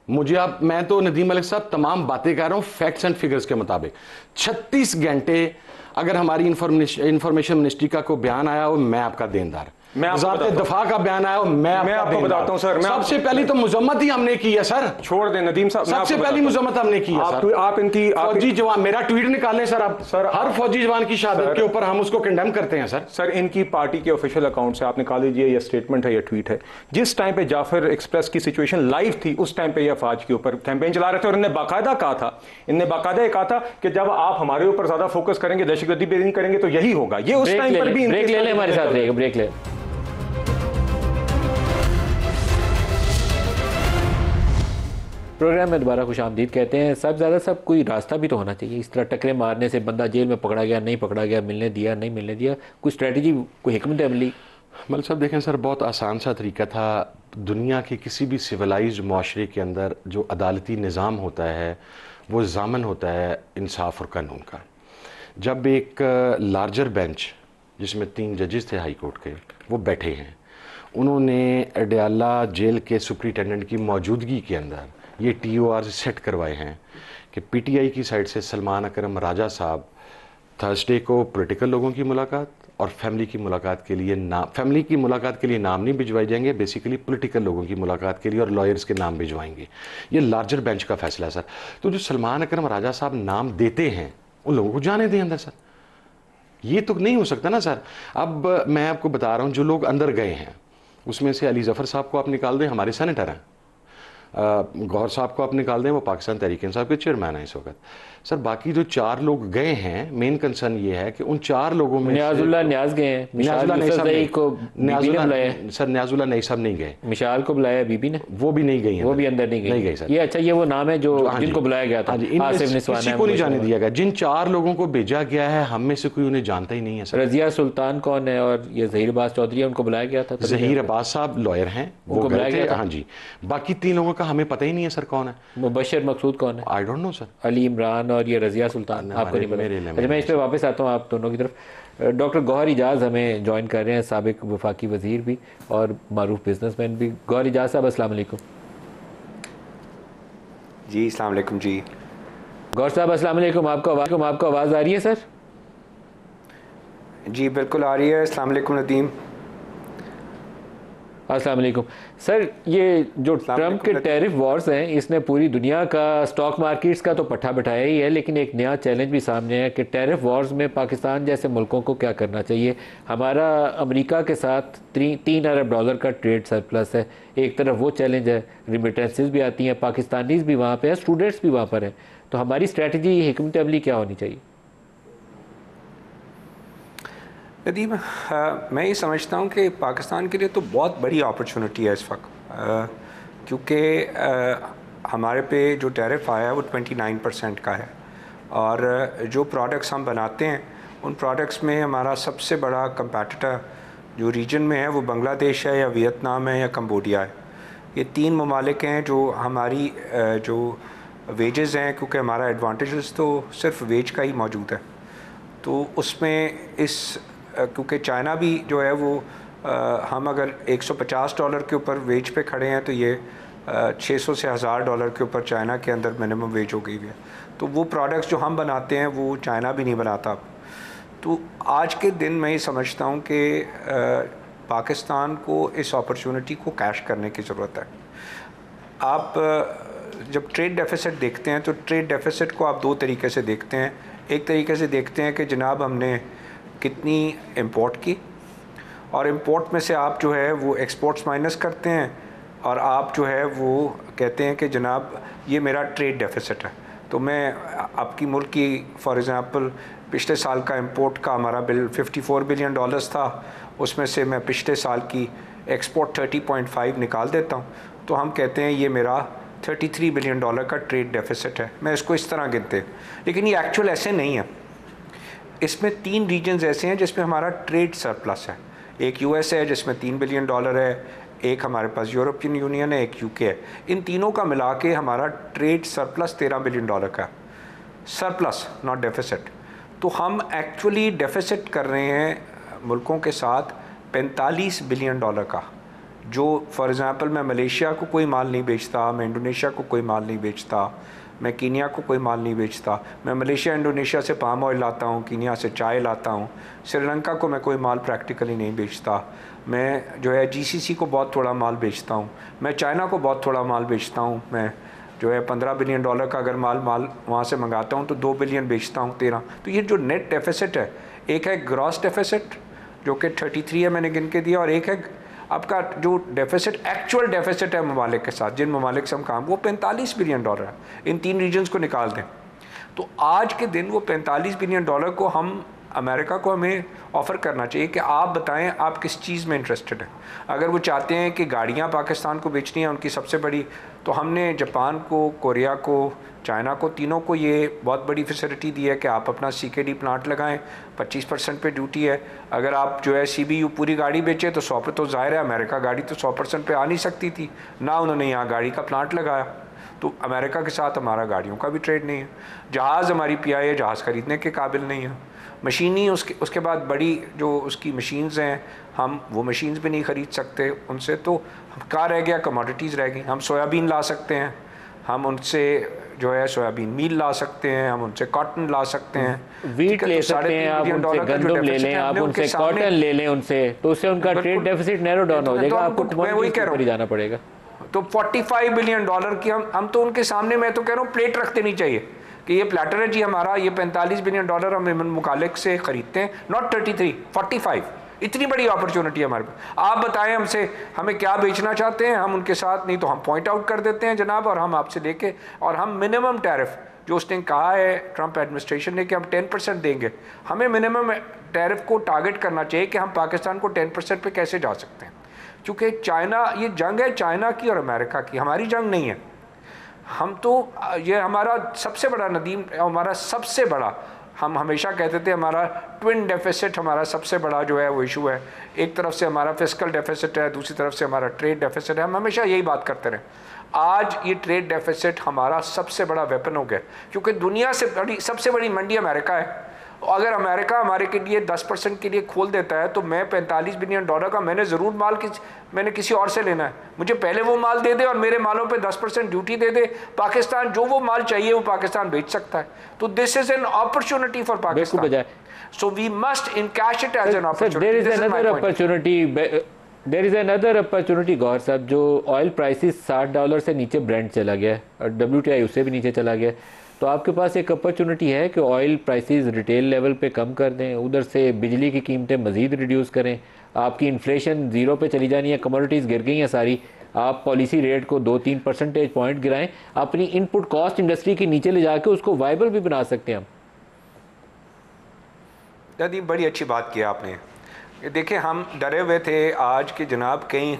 मैं तो नदीम मलिक साहब तमाम बातें कह रहा हूं फैक्ट्स एंड फिगर्स के मुताबिक। 36 घंटे अगर हमारी इंफॉर्मेशन मिनिस्ट्री का कोई बयान आया हो, मैं आपका देनदार। दफा का बयान आया हो, मैं आपको बताता हूं सर। सबसे पहली तो मुजम्मत ही हमने की है सर। छोड़ दें नदीम साहब, सबसे पहली मुजम्मत हमने की है सर। आप इनकी फौजी जवान, मेरा ट्वीट निकालें सर आप। सर हर फौजी जवान की शहादत के ऊपर हम उसको कंडेम करते हैं सर। सर इनकी पार्टी के ऑफिशियल अकाउंट से आप निकाल लीजिए, ये स्टेटमेंट है, ये ट्वीट है। जिस टाइम पे जाफर एक्सप्रेस की सिचुएशन लाइव थी, उस टाइम पे ये अफवाज के ऊपर कैंपेन चला रहे थे, और इन्हें बाकायदा कहा था कि जब आप हमारे ऊपर ज्यादा फोकस करेंगे, दहशतगर्दी पे नहीं करेंगे, तो यही होगा। ये उस टाइम पर भी ब्रेक ले लें, हमारे साथ रहेगा, ब्रेक ले। प्रोग्राम में दोबारा खुश आमदीद कहते हैं। सब ज़्यादा सब कोई रास्ता भी तो होना चाहिए। इस तरह टकरे मारने से बंदा जेल में पकड़ा गया, नहीं पकड़ा गया, मिलने दिया, नहीं मिलने दिया, कोई स्ट्रेटजी, कोई हिकमत अमली? मलिक साहब देखें सर, बहुत आसान सा तरीका था। दुनिया के किसी भी सिविलाइज्ड माशरे के अंदर जो अदालती निज़ाम होता है वो ज़ामन होता है इंसाफ और कानून का। जब एक लार्जर बेंच जिसमें 3 जजेस थे हाई कोर्ट के, वो बैठे हैं, उन्होंने अडयाला जेल के सुपरिटेंडेंट की मौजूदगी के अंदर ये TOR सेट करवाए हैं कि PTI की साइड से सलमान अकरम राजा साहब थर्सडे को पॉलिटिकल लोगों की मुलाकात और फैमिली की मुलाकात के लिए नाम नहीं भिजवाए जाएंगे, बेसिकली पॉलिटिकल लोगों की मुलाकात के लिए और लॉयर्स के नाम भिजवाएंगे। ये लार्जर बेंच का फैसला है सर। तो जो सलमान अकरम राजा साहब नाम देते हैं उन लोगों को जाने दें अंदर सर। ये तो नहीं हो सकता ना सर। अब मैं आपको बता रहा हूँ, जो लोग अंदर गए हैं उसमें से अली जफ़र साहब को आप निकाल दें, हमारे सेनेटर हैं। गौहर साहब को आप निकाल दें, वो पाकिस्तान तहरीक इंसाफ के चेयरमैन है इस वक्त। सर बाकी जो 4 लोग गए हैं, मेन कंसर्न ये है कि उन 4 लोगों में न्याजुल्लाह न्याज गए हैं, न्याजुल्लाह नई साहब नहीं गए। मिशाल को बुलाया बीबी ने, वो भी नहीं गई, वो भी अंदर नहीं गई सर। ये अच्छा, ये वो नाम है जो जिनको बुलाया गया था, किसी को नहीं जाने दिया गया। जिन 4 लोगों को भेजा गया है, हम में से कोई उन्हें जानता ही नहीं है सर। रजिया सुल्तान कौन है और ये ज़हीर अब्बास चौधरी, उनको बुलाया गया था। ज़हीर अब्बास साहब लॉयर हैं, वो गए थे। हाँ जी, बाकी 3 लोगों का हमें पता ही नहीं है सर कौन है। मुबशर मकसूद कौन है? I don't know sir. Ali Imran और ये रजिया सुल्तान आपको नहीं पता? अच्छा, मैं इस पर वापस आता हूँ आप दोनों की तरफ। डॉक्टर गौहर इजाज़ हमें ज्वाइन कर रहे हैं, साबिक वफाकी वज़ीर भी और मारूफ बिजनेसमैन भी। गौहर इजाज़ साहब अस्सलाम वालेकुम। जी अस्सलाम वालेकुम जी। गौहर साहब अस्सलाम वालेकुम। आपको आवाज़ आ रही है सर? जी बिल्कुल आ रही है। अस्सलाम वालेकुम नदीम। अस्सलाम वालेकुम सर। ये जो ट्रम्प के टैरिफ वॉर्स हैं, इसने पूरी दुनिया का स्टॉक मार्केट्स का तो पट्टा बिठाया ही है, लेकिन एक नया चैलेंज भी सामने है कि टैरिफ वॉर्स में पाकिस्तान जैसे मुल्कों को क्या करना चाहिए। हमारा अमेरिका के साथ $3 अरब का ट्रेड सरप्लस है। एक तरफ वो चैलेंज है, रिमिटेंसेस भी आती हैं, पाकिस्तानीज भी वहाँ पर हैं, स्टूडेंट्स भी वहाँ पर हैं। तो हमारी स्ट्रैटेजी, हिकमत अमली क्या होनी चाहिए? नदीम, मैं ये समझता हूँ कि पाकिस्तान के लिए तो बहुत बड़ी अपॉर्चुनिटी है इस वक्त, क्योंकि हमारे पे जो टैरिफ आया है वो 29% का है, और जो प्रोडक्ट्स हम बनाते हैं उन प्रोडक्ट्स में हमारा सबसे बड़ा कंपेटिटर जो रीजन में है वो बांग्लादेश है या वियतनाम है या कंबोडिया है। ये 3 ममालिक हैं जो हमारी जो वेजेस हैं, क्योंकि हमारा एडवांटेजेस तो सिर्फ वेज का ही मौजूद है, तो उसमें क्योंकि चाइना भी जो है वो हम अगर $150 के ऊपर वेज पे खड़े हैं, तो ये 600 से $1000 के ऊपर चाइना के अंदर मिनिमम वेज हो गई है। तो वो प्रोडक्ट्स जो हम बनाते हैं वो चाइना भी नहीं बनाता। तो आज के दिन मैं ये समझता हूँ कि पाकिस्तान को इस अपॉर्चुनिटी को कैश करने की ज़रूरत है। आप जब ट्रेड डेफिसिट देखते हैं तो ट्रेड डेफिसिट को आप 2 तरीके से देखते हैं। एक तरीके से देखते हैं कि जनाब हमने कितनी इंपोर्ट की, और इंपोर्ट में से आप जो है वो एक्सपोर्ट्स माइनस करते हैं, और आप जो है वो कहते हैं कि जनाब ये मेरा ट्रेड डेफिसिट है। तो मैं आपकी मुल्क की फॉर एग्ज़ाम्पल पिछले साल का इंपोर्ट का हमारा बिल $54 बिलियन था, उसमें से मैं पिछले साल की एक्सपोर्ट 30.5 निकाल देता हूँ, तो हम कहते हैं ये मेरा $33 बिलियन का ट्रेड डेफिसिट है। मैं इसको इस तरह गिनते, लेकिन ये एक्चुअल ऐसे नहीं है। इसमें 3 रीजन्स ऐसे हैं जिसमें हमारा ट्रेड सरप्लस है। एक यूएस है जिसमें $3 बिलियन है, एक हमारे पास यूरोपियन यूनियन है, एक यूके है। इन तीनों का मिला के हमारा ट्रेड सरप्लस $13 बिलियन का, सरप्लस नॉट डेफिसिट। तो हम एक्चुअली डेफिसिट कर रहे हैं मुल्कों के साथ $45 बिलियन का, जो फॉर एग्ज़ाम्पल मैं मलेशिया को कोई माल नहीं बेचता, मैं इंडोनेशिया को कोई माल नहीं बेचता, मैं कीनिया को कोई माल नहीं बेचता। मैं मलेशिया इंडोनेशिया से पाम ऑयल लाता हूँ, कीनिया से चाय लाता हूँ, श्रीलंका को मैं कोई माल प्रैक्टिकली नहीं बेचता। मैं जो है जीसीसी को बहुत थोड़ा माल बेचता हूँ, मैं चाइना को बहुत थोड़ा माल बेचता हूँ। मैं जो है $15 बिलियन का अगर माल वहाँ से मंगाता हूँ तो $2 बिलियन बेचता हूँ, 13। तो ये जो नेट डेफिसिट है, एक है ग्रॉस डेफिसिट जो कि 33 है, मैंने गिन के दिया, और एक है आपका जो डेफिसिट एक्चुअल डेफिसिट है ममालिक के साथ, जिन ममालिक से हम काम, वो $45 बिलियन है। इन 3 रीजन्स को निकाल दें तो आज के दिन वो $45 बिलियन को हम अमेरिका को हमें ऑफ़र करना चाहिए कि आप बताएं आप किस चीज़ में इंटरेस्टेड हैं। अगर वो चाहते हैं कि गाड़ियाँ पाकिस्तान को बेचनी है उनकी सबसे बड़ी, तो हमने जापान को, कोरिया को, चाइना को, तीनों को ये बहुत बड़ी फैसिलिटी दी है कि आप अपना CKD प्लांट लगाएं, 25% पे ड्यूटी है। अगर आप जो है CBU पूरी गाड़ी बेचें तो 100 पे, तो ज़ाहिर है अमेरिका गाड़ी तो 100% पे आ नहीं सकती थी ना, उन्होंने यहाँ गाड़ी का प्लांट लगाया। तो अमेरिका के साथ हमारा गाड़ियों का भी ट्रेड नहीं है। जहाज़ हमारी PIA जहाज़ ख़रीदने के काबिल नहीं है। मशीनी उसके बाद बड़ी जो उसकी मशीन्स हैं, हम वो मशीन्स भी नहीं ख़रीद सकते उनसे। तो क्या रह गया? कमोडिटीज़ रह गई। हम सोयाबीन ला सकते हैं, हम उनसे जो है सोयाबीन मील ला सकते हैं, हम उनसे कॉटन ला सकते हैं, वीट ले सकते हैं, आप उनसे गंदम ले लें, आप उनसे कॉटन ले लें उनसे, तो उससे उनका ट्रेड डेफिसिट नैरो डाउन हो जाएगा, आपको कमोडिटीज पर जाना पड़ेगा। तो $45 बिलियन की हम तो उनके सामने, मैं तो कह रहा हूँ प्लेट रख देनी चाहिए कि ये प्लेटर है जी हमारा, ये $45 बिलियन हम मुखालिक से ख़रीदते हैं, नॉट 33, 45। इतनी बड़ी अपॉर्चुनिटी है हमारे पास। आप बताएं हमसे, हमें क्या बेचना चाहते हैं, हम उनके साथ, नहीं तो हम पॉइंट आउट कर देते हैं जनाब, और हम आपसे लेके, और हम मिनिमम टैरिफ जो उसने कहा है ट्रंप एडमिनिस्ट्रेशन ने कि हम 10% देंगे, हमें मिनिमम टैरिफ को टारगेट करना चाहिए कि हम पाकिस्तान को 10% पे कैसे जा सकते हैं। क्योंकि चाइना, ये जंग है चाइना की और अमेरिका की, हमारी जंग नहीं है। हम तो, ये हमारा सबसे बड़ा नदीम, हमारा सबसे बड़ा, हम हमेशा कहते थे हमारा ट्विन डेफिसिट, हमारा सबसे बड़ा जो है वो इशू है। एक तरफ से हमारा फिस्कल डेफिसिट है, दूसरी तरफ से हमारा ट्रेड डेफिसिट है। हम हमेशा यही बात करते रहे। आज ये ट्रेड डेफिसिट हमारा सबसे बड़ा वेपन हो गया, क्योंकि दुनिया से बड़ी, सबसे बड़ी मंडी अमेरिका है। अगर अमेरिका हमारे के लिए 10% के लिए खोल देता है तो मैं $45 बिलियन का, मैंने ज़रूर माल मैंने किसी और से लेना है, मुझे पहले वो माल दे दे और मेरे मालों पे 10% ड्यूटी दे दे। पाकिस्तान जो वो माल चाहिए वो पाकिस्तान बेच सकता है। तो this is an opportunity for Pakistan, so we must encash it as an opportunity. There is another opportunity Gaur साहब, जो ऑयल प्राइसेस $60 से नीचे ब्रेंट चला गया और WTI उससे भी नीचे चला गया, तो आपके पास एक अपॉर्चुनिटी है कि ऑयल प्राइसेस रिटेल लेवल पे कम कर दें, उधर से बिजली की कीमतें मज़ीद रिड्यूस करें, आपकी इन्फ्लेशन 0 पे चली जानी है, कमोडिटीज़ गिर गई हैं सारी, आप पॉलिसी रेट को 2-3 परसेंटेज पॉइंट गिराएं, अपनी इनपुट कॉस्ट इंडस्ट्री के नीचे ले जाके उसको वाइबल भी बना सकते हैं हम। दादी बड़ी अच्छी बात की आपने। देखिए हम डरे हुए थे आज के जनाब, कहीं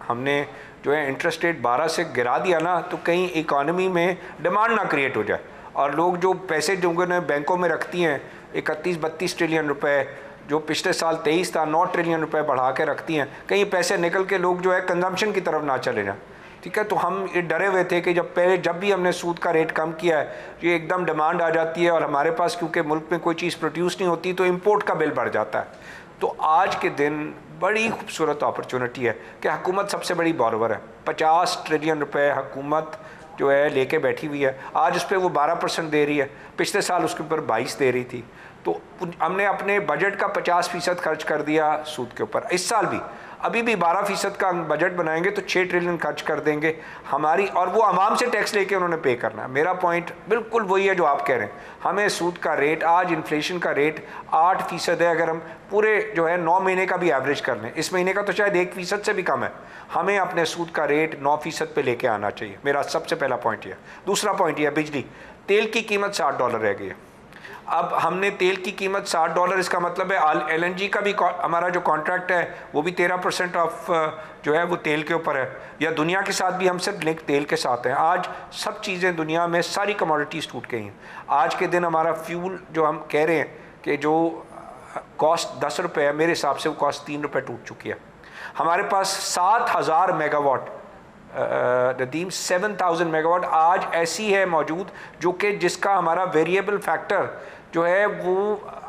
हमने जो है इंटरेस्ट रेट 12 से गिरा दिया ना, तो कहीं इकॉनमी में डिमांड ना क्रिएट हो जाए, और लोग जो पैसे जो उन्होंने बैंकों में रखती हैं 31-32 ट्रिलियन रुपए, जो पिछले साल 23 था, 9 ट्रिलियन रुपए बढ़ा के रखती हैं, कहीं पैसे निकल के लोग जो है कंजम्पशन की तरफ ना चले जाएं। ठीक है, तो हम ये डरे हुए थे कि जब भी हमने सूद का रेट कम किया है, ये एकदम डिमांड आ जाती है, और हमारे पास क्योंकि मुल्क में कोई चीज़ प्रोड्यूस नहीं होती तो इम्पोर्ट का बिल बढ़ जाता है। तो आज के दिन बड़ी खूबसूरत अपॉर्चुनिटी है कि हुकूमत सबसे बड़ी बॉरोवर है, 50 ट्रिलियन रुपए हुकूमत जो है लेके बैठी हुई है। आज उस पर वो 12% दे रही है, पिछले साल उसके ऊपर 22 दे रही थी। तो हमने अपने बजट का 50% खर्च कर दिया सूद के ऊपर। इस साल भी अभी भी 12% का बजट बनाएंगे तो 6 ट्रिलियन खर्च कर देंगे हमारी, और वो आवाम से टैक्स लेके उन्होंने पे करना है। मेरा पॉइंट बिल्कुल वही है जो आप कह रहे हैं। हमें सूद का रेट, आज इन्फ्लेशन का रेट 8% है, अगर हम पूरे जो है 9 महीने का भी एवरेज कर लें, इस महीने का तो शायद 1% से भी कम है, हमें अपने सूद का रेट 9% पे लेके आना चाहिए। मेरा सबसे पहला पॉइंट यह। दूसरा पॉइंट यह, बिजली, तेल की कीमत $60 रह गई है। अब हमने तेल की कीमत $60, इसका मतलब है LNG का भी हमारा जो कॉन्ट्रैक्ट है वो भी 13% ऑफ जो है वो तेल के ऊपर है, या दुनिया के साथ भी हम सिर्फ लिंक तेल के साथ हैं। आज सब चीज़ें दुनिया में सारी कमोडिटीज़ टूट गई हैं। आज के दिन हमारा फ्यूल जो हम कह रहे हैं कि जो कॉस्ट 10 रुपये है, मेरे हिसाब से वो कॉस्ट 3 रुपये टूट चुकी है। हमारे पास 7000 मेगावाट नदीम 7000 मेगावाट आज ऐसी है मौजूद जो कि जिसका हमारा वेरिएबल फैक्टर जो है वो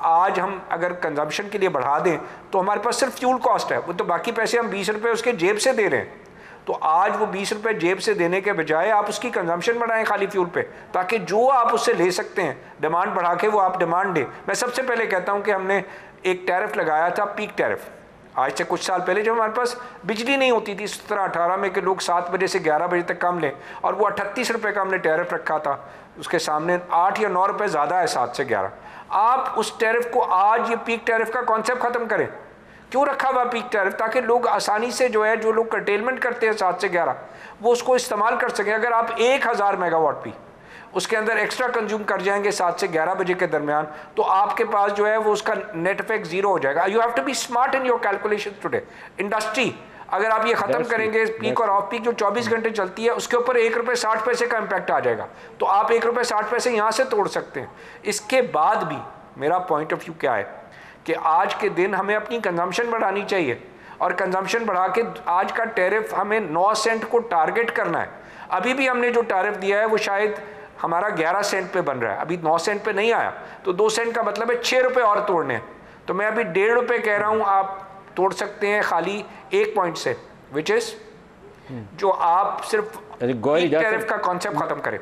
आज हम अगर कंजम्पशन के लिए बढ़ा दें तो हमारे पास सिर्फ फ्यूल कॉस्ट है, वो तो बाकी पैसे हम 20 रुपये उसके जेब से दे रहे हैं। तो आज वो 20 रुपये जेब से देने के बजाय आप उसकी कंजम्पशन बढ़ाएं खाली फ्यूल पे, ताकि जो आप उससे ले सकते हैं डिमांड बढ़ा के वो आप डिमांड दें। मैं सबसे पहले कहता हूँ कि हमने एक टैरिफ लगाया था, पीक टैरिफ, आज से कुछ साल पहले जब हमारे पास बिजली नहीं होती थी 17-18 में कि लोग 7 बजे से 11 बजे तक काम लें, और वो 38 रुपये का हमने टैरिफ रखा था, उसके सामने 8 या 9 रुपये ज़्यादा है 7 से 11। आप उस टैरिफ को आज ये पीक टैरिफ का कॉन्सेप्ट ख़त्म करें। क्यों रखा हुआ पीक टैरिफ? ताकि लोग आसानी से जो है, जो लोग कर्टेलमेंट करते हैं 7 से 11 वो उसको इस्तेमाल कर सकें। अगर आप 1000 मेगावाट भी उसके अंदर एक्स्ट्रा कंज्यूम कर जाएंगे 7 से 11 बजे के दरमियान, तो आपके पास जो है वो उसका नेट इफेक्ट जीरो हो जाएगा। You have to be smart in your calculation today. Industry अगर आप ये खत्म करेंगे, पीक और ऑफ पीक जो 24 घंटे चलती है उसके ऊपर 1 रुपये 60 पैसे का इम्पैक्ट आ जाएगा, तो आप 1 रुपये 60 पैसे यहाँ से तोड़ सकते हैं। इसके बाद भी मेरा पॉइंट ऑफ व्यू क्या है कि आज के दिन हमें अपनी कंजम्पशन बढ़ानी चाहिए, और कंजम्पशन बढ़ा के आज का टैरिफ हमें 9 सेंट को टारगेट करना है। अभी भी हमने जो टैरिफ दिया है वो शायद हमारा 11 सेंट पे बन रहा है, अभी 9 सेंट पे नहीं आया, तो 2 सेंट का मतलब है 6 रुपये और तोड़ने हैं। तो मैं अभी 1.5 रुपये कह रहा हूँ, आप तोड़ सकते हैं खाली एक पॉइंट से, विच इज जो आप सिर्फ टैरिफ का कॉन्सेप्ट खत्म करें।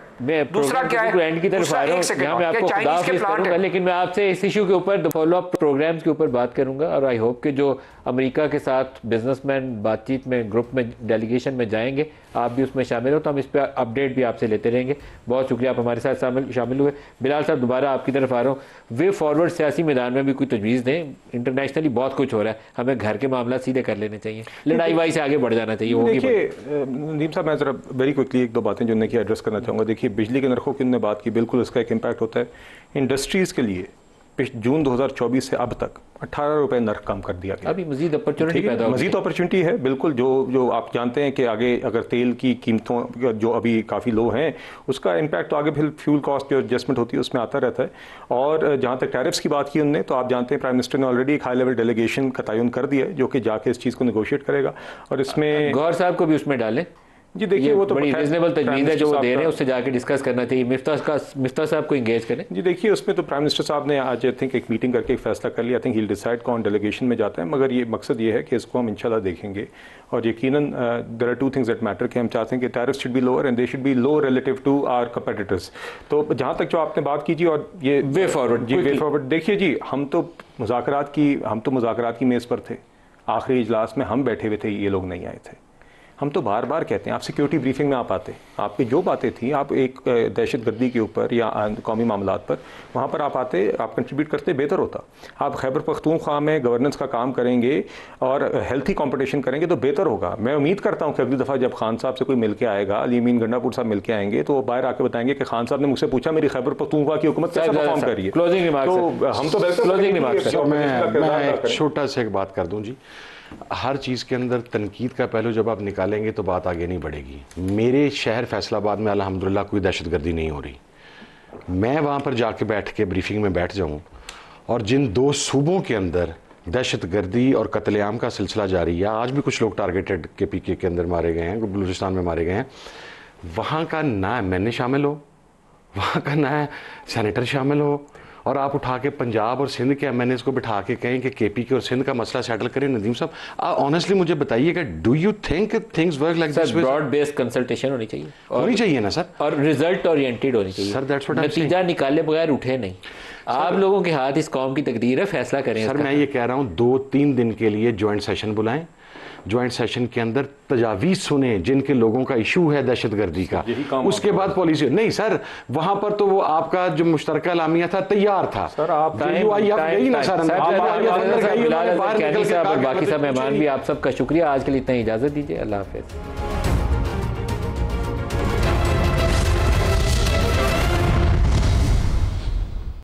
दूसरा क्या है, एंड की तरफ आ रहा हूं, यहां मैं आपको खुदाफिज करूंगा, लेकिन मैं आपसे इस इशू के ऊपर फॉलो अप प्रोग्राम्स के ऊपर बात करूंगा, और आई होप कि जो अमेरिका के साथ बिजनेसमैन बातचीत में ग्रुप में डेलीगेशन में जाएंगे आप भी उसमें शामिल हो, तो हम इस पर अपडेट भी आपसे लेते रहेंगे। बहुत शुक्रिया आप हमारे साथ शामिल हुए। बिलाल साहब दोबारा आपकी तरफ आ रहा हूँ, वे फॉरवर्ड सियासी मैदान में भी कोई तजवीज़ दें। इंटरनेशनली बहुत कुछ हो रहा है, हमें घर के मामला सीधे कर लेने चाहिए, लड़ाई वाई से आगे बढ़ जाना चाहिए। देखिए नदीम साहब, मैं ज़रा वेरी क्विकली एक दो बातें जो उन्होंने एड्रेस करना चाहूँगा। देखिए बिजली के नरखों की उन्होंने बात की, बिल्कुल इसका एक इम्पैक्ट होता है इंडस्ट्रीज़ के लिए। जून 2024 से अब तक 18 रुपये नर्क कम कर दिया गया। अभी मजीद अपॉर्चुनिटी पैदा होगी, मजीद अपॉर्चुनिटी है बिल्कुल। जो आप जानते हैं कि आगे अगर तेल की कीमतों जो अभी काफ़ी लो हैं उसका इम्पैक्ट तो आगे फिर फ्यूल कॉस्ट जो एडजस्टमेंट होती है उसमें आता रहता है। और जहाँ तक टैरिफ्स की बात की उनने, तो आप जानते हैं प्राइम मिनिस्टर ने ऑलरेडी एक हाई लेवल डेलीगेशन का तयन कर दिया है जो कि जाके इस चीज़ को नेगोशिएट करेगा, और इसमें गौर साहब को भी उसमें डालें। जी देखिए वो तो बड़ी रीजनेबल तजवीज़ है जो वो दे रहे हैं, उससे जाके डिस्कस करना चाहिए। मिफ्ता साहब को इंगेज करें। जी देखिए उसमें तो प्राइम मिनिस्टर साहब ने आज आई थिंक एक मीटिंग करके एक फैसला कर लिया। आई थिंक ही डिसाइड कौन डेलीगेशन में जाता है, मगर ये मकसद ये है कि इसको हम इंशाल्लाह देखेंगे। और यकीनन there are 2 things that matter कि हम चाहते हैं कि tariff should be lower and they should be low relative to our competitors. तो जहाँ तक जो आपने बात की जी, और ये वे फॉरवर्ड जी वे फॉरवर्ड देखिए जी, हम तो मुज़ाकरात की मेज़ पर थे, आखिरी इजलास में हम बैठे हुए थे, ये लोग नहीं आए थे। हम तो बार बार कहते हैं, आप सिक्योरिटी ब्रीफिंग में आप आते, आपकी जो बातें थी, आप एक दहशतगर्दी के ऊपर या कौमी मामलात पर वहाँ पर आप आते, आप कंट्रीब्यूट करते, बेहतर होता। आप खैबर पख्तूनख्वा में गवर्नेंस का काम करेंगे और हेल्थी कंपटीशन करेंगे तो बेहतर होगा। मैं उम्मीद करता हूँ कि अगली दफ़ा जब खान साहब से कोई मिल के आएगा, अली अमीन गंडापुर साहब मिल के आएंगे, तो वो बाहर आके बताएंगे कि खान साहब ने मुझसे पूछा मेरी खैबर पख्तूनख्वा की हुकूमत कैसे परफॉर्म कर रही है। तो हम तो मैं छोटा सा एक बात कर दूँ जी, हर चीज़ के अंदर तनकीद का पहलू जब आप निकालेंगे तो बात आगे नहीं बढ़ेगी। मेरे शहर फैसलाबाद में अल्हम्दुलिल्लाह कोई दहशतगर्दी नहीं हो रही। मैं वहाँ पर जाके बैठ के ब्रीफिंग में बैठ जाऊँ, और जिन 2 सूबों के अंदर दहशतगर्दी और कत्लेआम का सिलसिला जारी है, आज भी कुछ लोग टारगेटेड KPK के अंदर मारे गए हैं, बलूचिस्तान में मारे गए हैं, वहाँ का ना MNA शामिल हो, वहाँ का ना सेनेटर शामिल हो, और आप उठा के पंजाब और सिंध के MNAs को बिठा के कहें कि KPK और सिंध का मसला सेटल करें। नदीम साहब ऑनेस्टली मुझे बताइएगा, do you think things work like this? Broad based consultation होनी चाहिए ना सर, और रिजल्ट ओरिएंटेड होनी चाहिए sir. That's what I am saying. नतीजा निकाले बगैर उठे नहीं। आप लोगों के हाथ इस कौम की तकदीर है, फैसला करें सर। मैं ये कह रहा हूँ 2-3 दिन के लिए ज्वाइंट सेशन बुलाएं, ज्वाइंट सेशन के अंदर तजावीज़ सुने जिनके लोगों का इशू है दहशतगर्दी का, उसके बाद पॉलिसी नहीं सर। वहां पर तो वो आपका जो मुश्तरका लामिया था तैयार था सर। आप बाकी सब मेहमान भी आप सबका शुक्रिया। आज के लिए इतना इजाज़त दीजिए, अल्लाह हाफिज़।